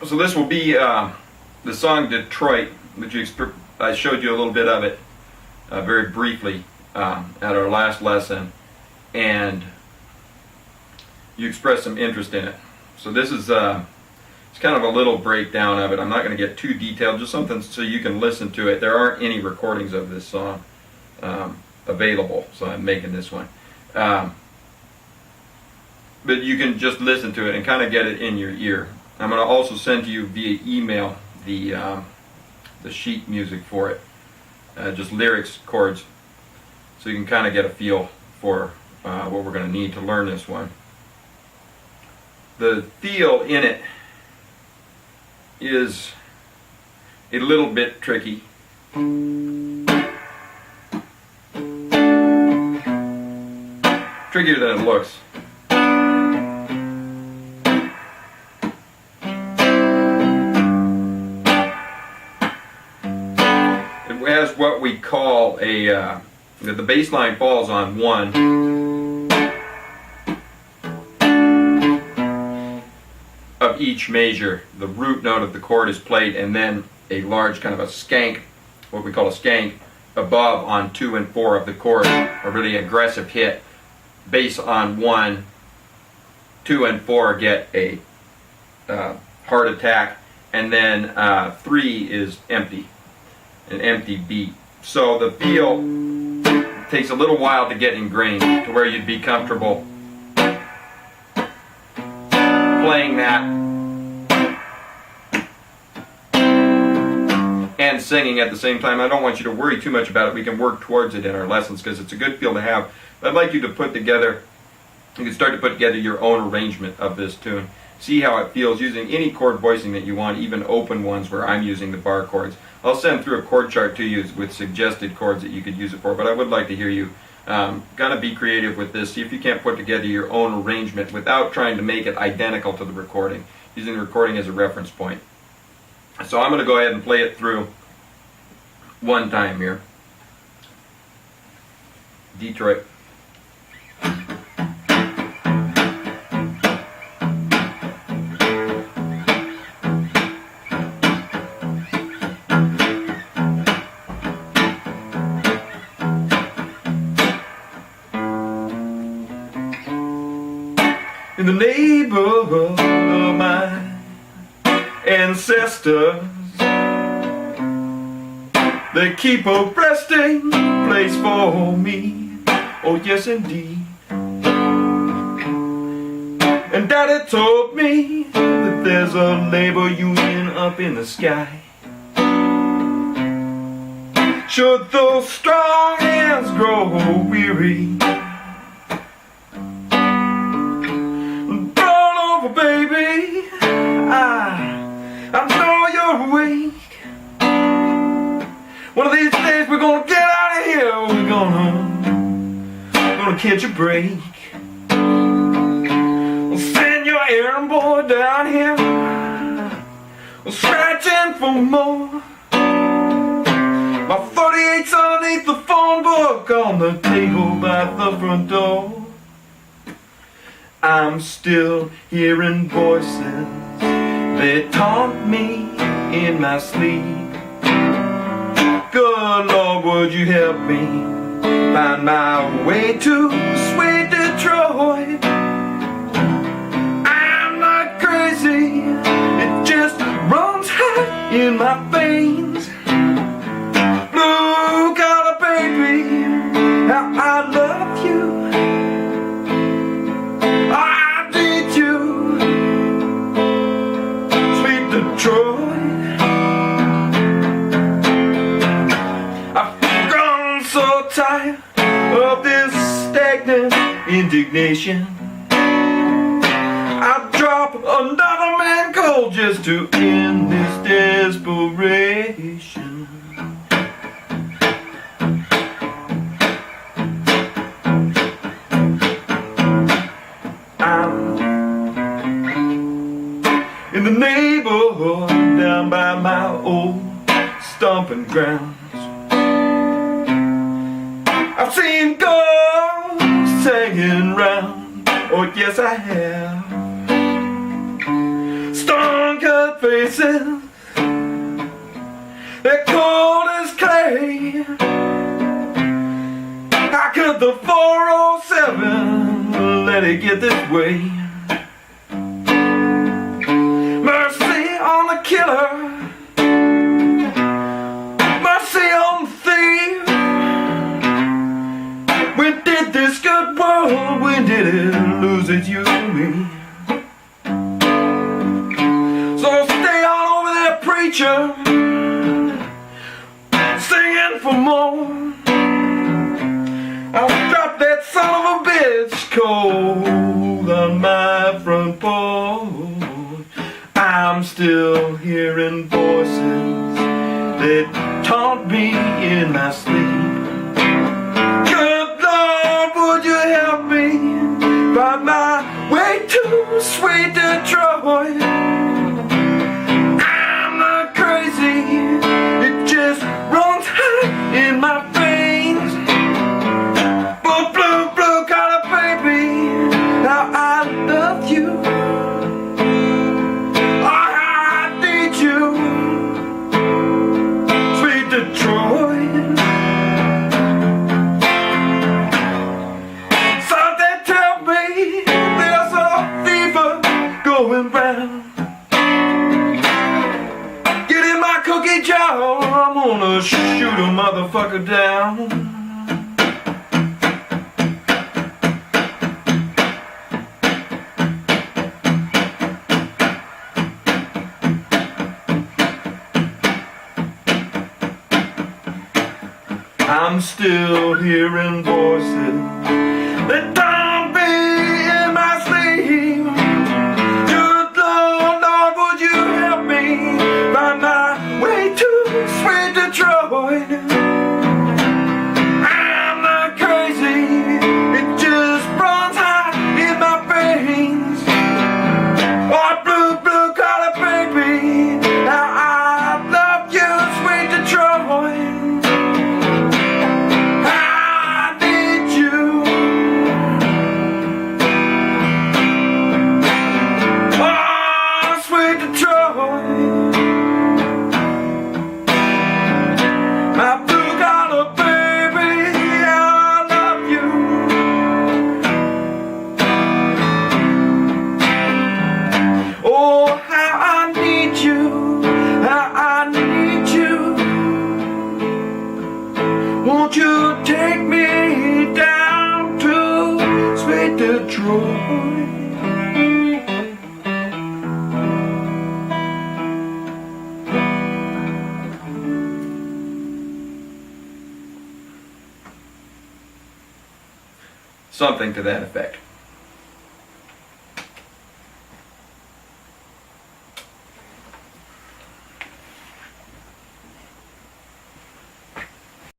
So this will be the song Detroit, which I showed you a little bit of it very briefly at our last lesson, and you expressed some interest in it. So this is it's kind of a little breakdown of it. I'm not going to get too detailed, just something so you can listen to it. There aren't any recordings of this song available, so I'm making this one. But you can just listen to it and kind of get it in your ear. I'm going to also send to you via email the sheet music for it, just lyrics, chords, so you can kind of get a feel for what we're going to need to learn this one. The feel in it is a little bit tricky. Trickier than it looks. It has what we call a, the bass line falls on one, of each measure. The root note of the chord is played, and then a large kind of a skank, what we call a skank, above on 2 and 4 of the chord, a really aggressive hit. Bass on 1, 2 and 4 get a heart attack, and then 3 is empty, an empty beat. So the feel takes a little while to get ingrained to where you'd be comfortable playing that and singing at the same time. I don't want you to worry too much about it. We can work towards it in our lessons because it's a good feel to have. But I'd like you to put together, you can start to put together your own arrangement of this tune. See how it feels using any chord voicing that you want, even open ones where I'm using the bar chords. I'll send through a chord chart to you with suggested chords that you could use it for, but I would like to hear you gotta be creative with this. See if you can't put together your own arrangement without trying to make it identical to the recording, using the recording as a reference point. So I'm going to go ahead and play it through one time here. Detroit. In the neighborhood of my ancestors, they keep a resting place for me. Oh yes indeed. And Daddy told me that there's a labor union up in the sky. Should those strong hands grow weary, baby, I know you're awake. One of these days we're gonna get out of here. We're gonna catch a break. We'll send your errand boy down here, scratching for more. My 38's underneath the phone book on the table by the front door. I'm still hearing voices, they taunt me in my sleep. Good Lord, would you help me find my way to sweet Detroit? I'm not crazy, it just runs hot in my veins. Blue collar baby, how I love you. Detroit. I've grown so tired of this stagnant indignation. I'd drop another man cold just to end this desperation. In the neighborhood down by my old stomping grounds, I've seen ghosts hanging round. Oh yes I have. Stone cut faces, they're cold as clay. How could the 407 let it get this way? Mercy on the killer, mercy on the thief. When did this good world, when did it lose its you and me? So stay on over there, preacher, singing for more. I'll drop that son of a bitch cold on my front porch. I'm still hearing voices that taunt me in my sleep. Good Lord, would you help me find my way to sweet Detroit? I'm not crazy, it just runs high in my veins. But blue, blue collar baby, now I love you. I need you, sweet Detroit. Something tell me there's a fever going round. Get in my cookie jar, I'm gonna shoot a motherfucker down. I'm still hearing voices that don't be in my sleep. Good Lord, Lord, would you help me find my way to sweet Detroit? I'm not crazy, it just runs high in my veins. Oh, blue, blue collar baby, now I love you, sweet Detroit. My blue collar baby, I love you. Oh, how I need you, how I need you. Won't you take me down to sweet Detroit? Something to that effect.